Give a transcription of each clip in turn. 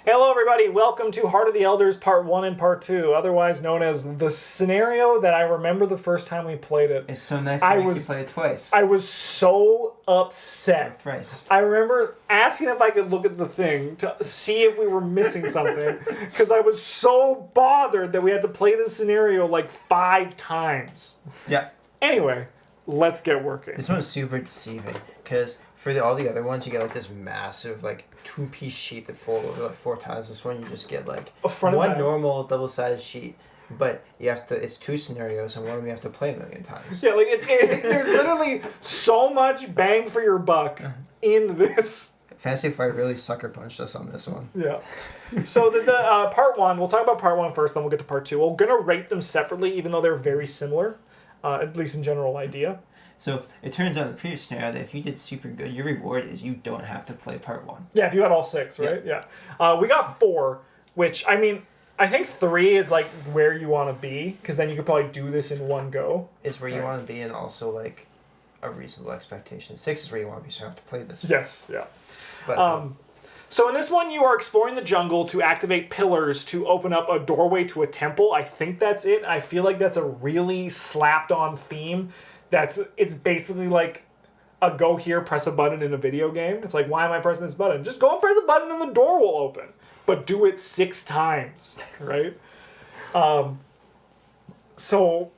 Hello, everybody. Welcome to Heart of the Elders Part 1 and Part 2, otherwise known as the scenario that I remember the first time we played it. It's so nice to make you play it twice. I was so upset. Or thrice. I remember asking if I could look at the thing to see if we were missing something, because I was so bothered that we had to play this scenario like 5 times. Yeah. Anyway, let's get working. This one's super deceiving, because for all the other ones, you get like this massive, like, 2-piece sheet that fold over like 4 times. This one, you just get like one normal double-sized sheet, but you have to. It's 2 scenarios, and one of them you have to play a million times. Yeah, like there's literally so much bang for your buck in this. Fantasy Flight really sucker punched us on this one. Yeah. So the part 1, we'll talk about part 1 first, then we'll get to part 2. We're gonna rate them separately, even though they're very similar, at least in general idea. So it turns out in the previous scenario that if you did super good, your reward is you don't have to play part 1. Yeah, if you had all 6, right? Yeah. We got 4, which, I mean, I think 3 is like where you want to be, because then you could probably do this in one go. It's where you want to be, and also like a reasonable expectation. 6 is where you want to be, so you have to play this. Yes, yeah. But so in this one, you are exploring the jungle to activate pillars to open up a doorway to a temple. I think that's it. I feel like that's a really slapped-on theme. It's basically like a go here, press a button in a video game. It's like, why am I pressing this button? Just go and press the button and the door will open. But do it 6 times, right? So,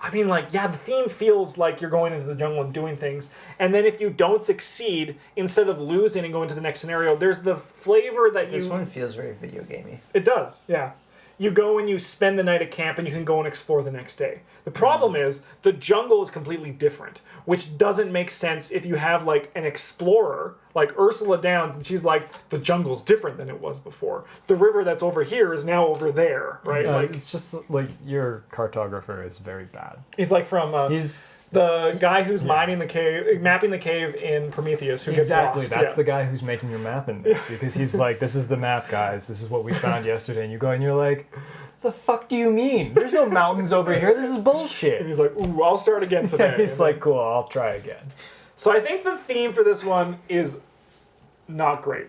I mean, like, yeah, the theme feels like you're going into the jungle and doing things. And then if you don't succeed, instead of losing and going to the next scenario, there's the flavor that this one feels very video gamey. It does, yeah. You go and you spend the night at camp and you can go and explore the next day. The problem is the jungle is completely different, which doesn't make sense if you have like an explorer like Ursula Downs and she's like, the jungle's different than it was before. The river that's over here is now over there, right? Like it's just like your cartographer is very bad. He's like from he's the guy who's mining the cave, mapping the cave in Prometheus, who gets lost. That's the guy who's making your map in this, because he's like, this is the map, guys. This is what we found yesterday. And you go and you're like, the fuck do you mean? There's no mountains over here. This is bullshit. And he's like, ooh, I'll start again today. He's like, cool, I'll try again. So I think the theme for this one is not great.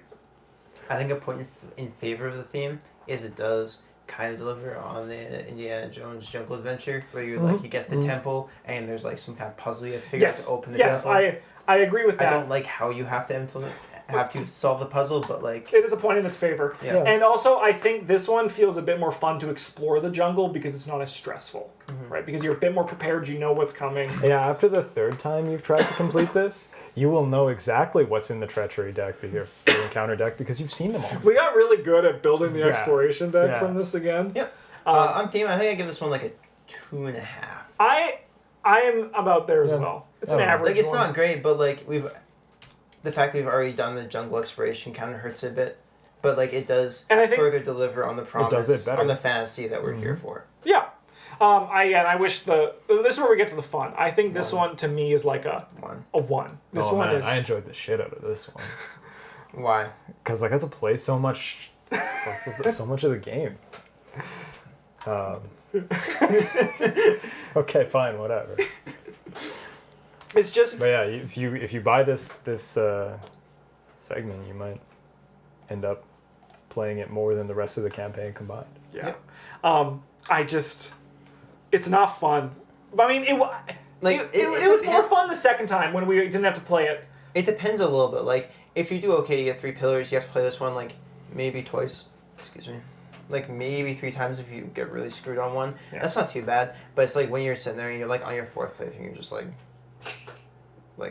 I think a point in favor of the theme is it does kind of deliver on the Indiana Jones Jungle Adventure, where you're like, you get to the temple and there's like some kind of puzzle you have to figure out to open the temple. Yes, I agree with that. I don't like how you have to solve the puzzle, but like it is a point in its favor. Yeah. And also I think this one feels a bit more fun to explore the jungle because it's not as stressful, right? Because you're a bit more prepared, you know what's coming. Yeah, after the 3rd time you've tried to complete this, you will know exactly what's in the treachery deck, the encounter deck, because you've seen them all. We got really good at building the exploration deck from this again. Yep. On theme, I think I give this one like a 2.5. I am about there as well. It's an average like it's one. not great, but like the fact that we've already done the jungle exploration kind of hurts a bit, but like it does further deliver on the promise, on the fantasy that we're here for. Yeah. I wish this is where we get to the fun. I think this one to me is like a 1. This one is. I enjoyed the shit out of this one. Why? Because I got to play so much of the game. Okay, fine, whatever. It's just. But yeah, if you buy this segment, you might end up playing it more than the rest of the campaign combined. Yeah. It's not fun. But I mean, it was more fun the second time when we didn't have to play it. It depends a little bit. Like, if you do okay, you get 3 pillars, you have to play this one, like, maybe twice. Excuse me. Like, maybe 3 times if you get really screwed on one. Yeah. That's not too bad. But it's like when you're sitting there and you're, like, on your 4th playthrough, you're just like,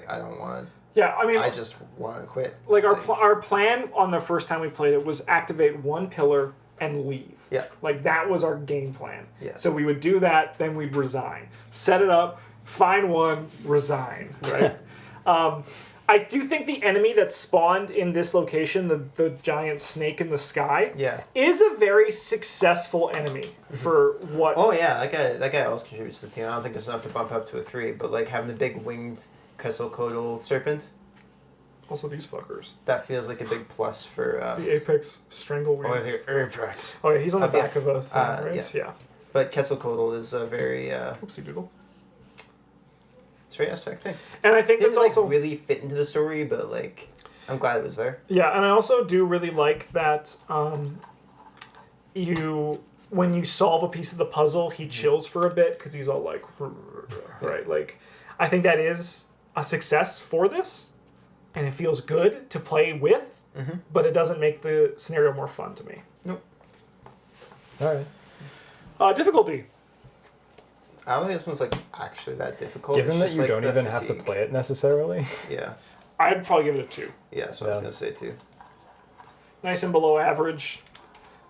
I don't want to. Yeah, I mean... I just want to quit. Like, our plan on the first time we played it was activate 1 pillar and leave. Yeah. Like, that was our game plan. Yeah. So we would do that, then we'd resign. Set it up, find one, resign, right? I do think the enemy that spawned in this location, the giant snake in the sky, is a very successful enemy for what... Oh, yeah, that guy also contributes to the team. I don't think it's enough to bump up to a 3, but, like, having the big winged Quetzalcoatl serpent... Also these fuckers. That feels like a big plus for... the Apex Strangle Wings. Oh, the Apex. Oh, yeah, he's on the back of a thing, right? Yeah. But Quetzalcoatl is a very... Oopsie doodle. It's a very abstract thing. And I think that's also... like, really fit into the story, but, like... I'm glad it was there. Yeah, and I also do really like that when you solve a piece of the puzzle, he chills for a bit because he's all like, right? Like, I think that is a success for this, and it feels good to play with, but it doesn't make the scenario more fun to me. Nope. All right. Difficulty. I don't think this one's like actually that difficult. Given It's that just, you like, don't the even have to fatigue. play it necessarily. Yeah. I'd probably give it a 2. Yeah, that's what I was gonna say too. Nice and below average.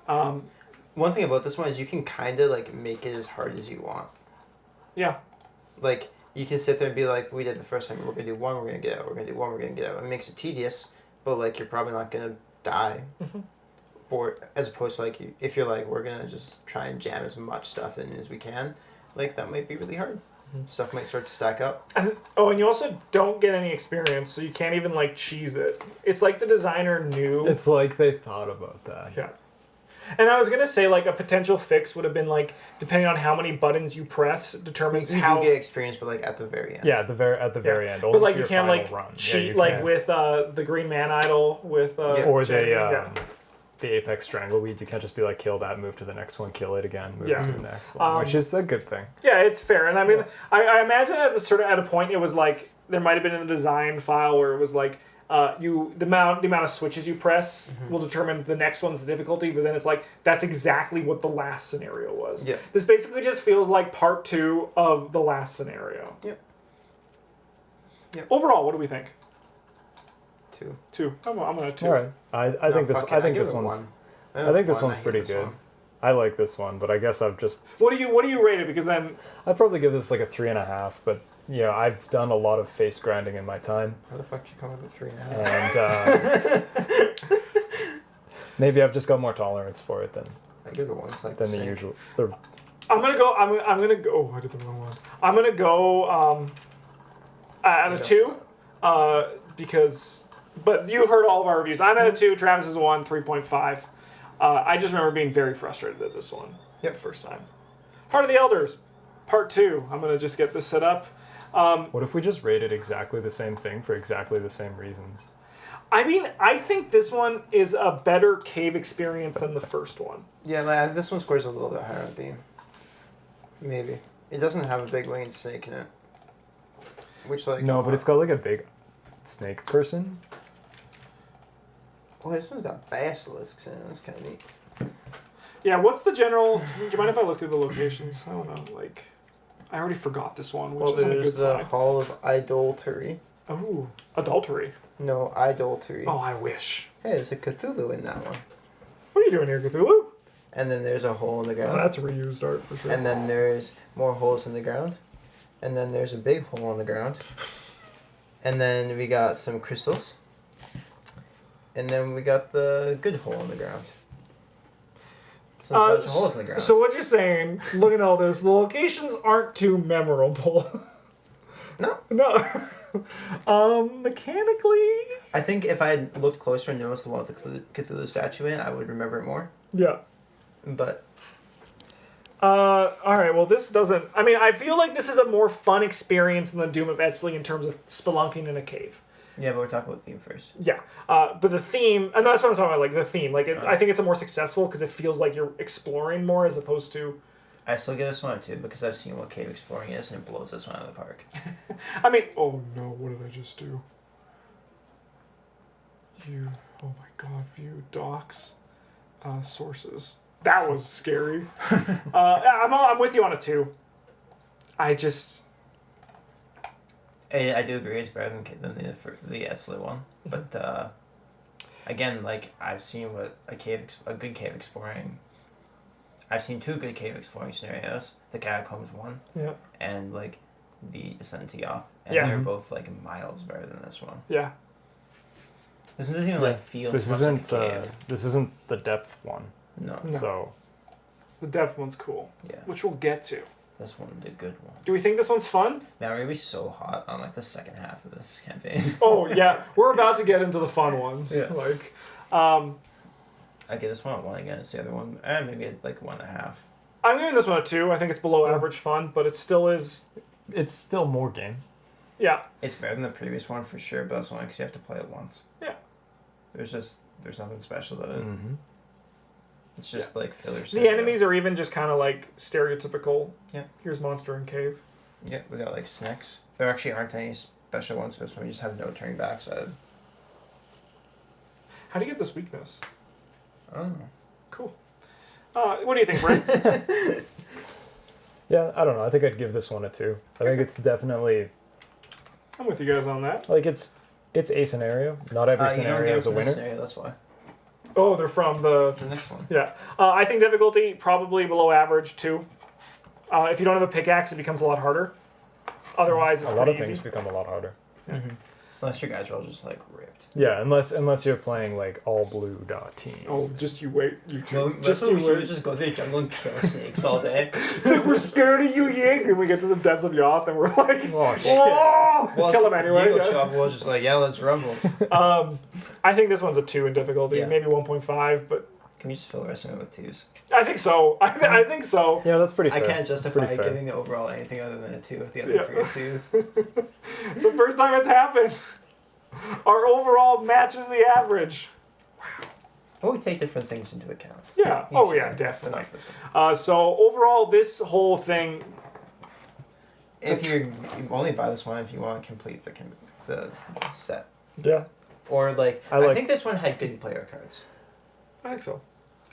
One thing about this one is you can kind of like make it as hard as you want. Yeah. Like you can sit there and be like, we did the first time. We're gonna do one. We're gonna get out. We're gonna do one. We're gonna get out. It makes it tedious, but like you're probably not gonna die. Or as opposed to like if you're like we're gonna just try and jam as much stuff in as we can, like that might be really hard. Stuff might start to stack up. And you also don't get any experience, so you can't even like cheese it. It's like the designer knew. It's like they thought about that. Yeah. And I was gonna say like a potential fix would have been like depending on how many buttons you press determines You how. do get experience, but like at the very end. Yeah, at the very end. But Only like for you your can't final like run. cheat you like can't. with the Green Man Idol with or yeah. the Apex Strangleweed. You can't just be like kill that, move to the next one, kill it again, move Yeah. to the next one, which is a good thing. Yeah, it's fair. And I mean, I imagine at the sort of at a point it was like there might have been in the design file where it was like the amount of switches you press will determine the next one's difficulty, but then it's like that's exactly what the last scenario was. Yeah. This basically just feels like part 2 of the last scenario. Yep. Overall, what do we think? 2. 2. I'm gonna 2. All right, I think this. I think this one's. I think this one's pretty good. I like this one, but I guess I've just. What do you rate it? Because then I'd probably give this like a 3.5, but you know I've done a lot of face grinding in my time, How the fuck did you come with a 3.5? and maybe I've just got more tolerance for it than I give it 1. It's like the sink. usual. I'm gonna go. I'm gonna go. Oh, I did the wrong one. I'm gonna go at a Yes. 2, because. But you heard all of our reviews. I'm at a 2. Travis is 1. 3.5. I just remember being very frustrated at this one. Yep. First time. Heart of the Elders, part 2. I'm gonna just get this set up. What if we just rated exactly the same thing for exactly the same reasons? I mean, I think this one is a better cave experience than the first one. Yeah, like, this one scores a little bit higher on theme. Maybe. It doesn't have a big winged snake in it. Which like No, but it's got like a big snake person. Oh, this one's got basilisks in it. That's kind of neat. Yeah, what's the general... Do you mind if I look through the locations? I don't know, like... I already forgot this one, which Well, isn't a good there's the sign. Hall of Idolatry. Oh, adultery. No, Idolatry. Oh, I wish. Hey, there's a Cthulhu in that one. What are you doing here, Cthulhu? And then there's a hole in the Oh, ground. that's reused art for sure. And then there's more holes in the ground. And then there's a big hole in the ground. And then we got some crystals. And then we got the good hole in the ground. So there's a bunch of holes in the ground. So what you're saying, looking at all this, the locations aren't too memorable. No. No. Mechanically... I think if I had looked closer and noticed the one with the Cthulhu statue in it, I would remember it more. Yeah. But Alright, well this doesn't... I mean, I feel like this is a more fun experience than the Doom of Etsley in terms of spelunking in a cave. yeah, but we're talking about theme first. Yeah. But the theme... And that's what I'm talking about, like, the theme. Like, I think it's a more successful because it feels like you're exploring more as opposed to... I still give this one a 2 because I've seen what cave exploring is and it blows this one out of the park. I mean... Oh no, what did I just do? Oh my god, view docs sources. That was scary. Yeah, I'm with you on a 2. I just... I do agree it's better than the Etzler one, but again, like I've seen what a good cave exploring. I've seen 2 good cave exploring scenarios: the Catacombs one, Yeah. and like the Descent to Yoth, and Yeah. they're both like miles better than this one. Yeah. This one doesn't even like feel This so much isn't. like a cave. This isn't the depth one. No, No. So The depth one's cool. yeah, Which we'll get to. this one the good one. Do we think this one's fun? Man, we're gonna be so hot on like the second half of this campaign. Oh, yeah. We're about to get into the fun ones. Yeah. Like, I give this one a 1 against the other one, maybe like 1.5. I'm giving this one a 2. I think it's below average fun, but it still is... it's still more game. Yeah. It's better than the previous one for sure, but that's only because you have to play it once. Yeah. There's nothing special about it. Mm-hmm. It's just like fillers. The enemies are even just kind of like stereotypical. Yeah. Here's monster and cave. Yeah, we got like snacks. There actually aren't any special ones for this one. We just have no turning backside. How do you get this weakness? I don't know. Cool. What do you think, Brent? Yeah, I don't know. I think I'd give this one a 2. I think it's definitely I'm with you guys on that. like it's a scenario. Not every You don't scenario get it is a from this winner. scenario, that's why. Oh, they're from the... The next one. Yeah. I think difficulty, probably below average, 2. If you don't have a pickaxe, it becomes a lot harder. Otherwise, it's A lot of pretty things easy. become a lot harder. Mm-hmm. Unless your guys are all just like ripped. Yeah, unless you're playing like all blue team. Oh, just you wait. You two. Well, just that's you what we should wait. just go to the jungle and kill snakes all day. We're scared of you, Yank. And we get to the depths of Yoth, and we're like, Oh, shit. oh! Well, Kill him anyway. You go shop, we'll just like, yeah, let's rumble. I think this one's a 2 in difficulty, Yeah. maybe 1.5, but Can we just fill the rest of it with 2s? I think so. I think so. Yeah, that's pretty I fair. can't That's justify pretty fair. giving the overall anything other than a 2 if the other Yeah. 3 are 2s. The first time it's happened, our overall matches the average. But we take different things into account. Yeah. Oh, Usually. yeah, definitely. Enough for this one. So overall, this whole thing, If you only buy this one if you want to complete the set. Yeah, Or like, I I like- think this one had good player cards. I think so.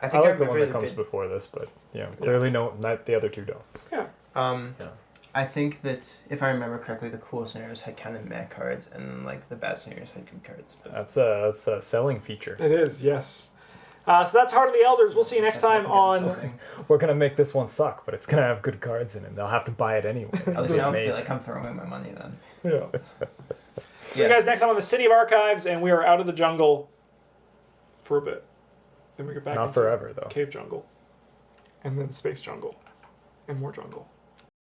I I think I, like the one remember that comes good. before this, but yeah, clearly not the other 2 don't. Yeah. Yeah. I think that if I remember correctly, the cool scenarios had kind of meh cards, and like the bad scenarios had good cards. But That's a selling feature. It is, yes. So that's Heart of the Elders. We'll see you next time on... Something. We're gonna make this one suck, but it's gonna have good cards in it. They'll have to buy it anyway. At least It's I don't feel amazing. like I'm throwing away my money then. Yeah. See you guys next time on the City of Archives, and we are out of the jungle for a bit. Then we get back Not into forever though. cave jungle, and then space jungle, and more jungle.